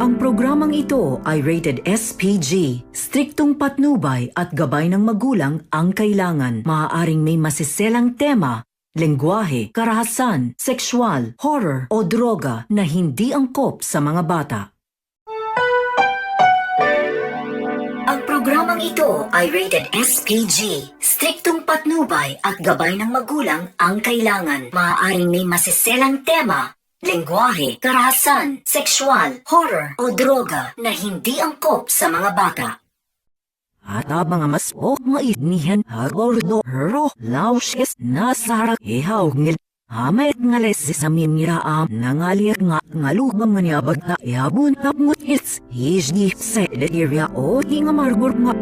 Ang programang ito ay rated SPG. Striktong patnubay at gabay ng magulang ang kailangan. Maaaring may masiselang tema, lengguwahe, karahasan, sexual, horror o droga na hindi angkop sa mga bata. Ang programang ito ay rated SPG. Striktong patnubay at gabay ng magulang ang kailangan. Maaaring may masiselang tema, lengguwahe, karahasan, sexual, horror o droga na hindi angkop sa mga bata. At ang mga mas mga inihan hagordo hero lausis na sarak ihaw ngil hamay ngales sa mimiraam nangalir nga ngalugam nga niyabag na ihabun na ngutits hijni sa area o di nga margur nga.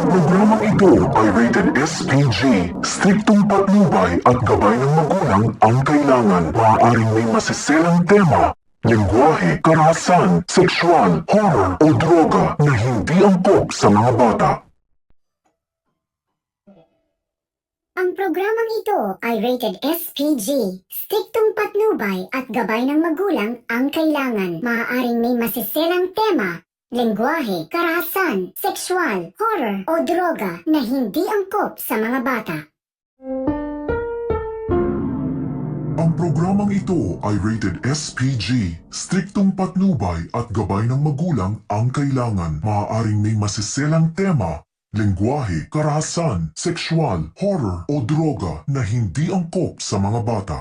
Programang ito ay rated SPG. Striktong patnubay at gabay ng magulang ang kailangan. Maaaring may masiselang tema, lengguwahe, karahasan, sexual, horror o droga na hindi angkop sa mga bata. Ang programang ito ay rated SPG. Striktong patnubay at gabay ng magulang ang kailangan. Maaaring may masiselang tema, lengguwahe, karahasan, sexual, horror o droga na hindi angkop sa mga bata. Ang programang ito ay rated SPG. Striktong patnubay at gabay ng magulang ang kailangan. Maaaring may masiselang tema, lengguwahe, karahasan, sexual, horror o droga na hindi angkop sa mga bata.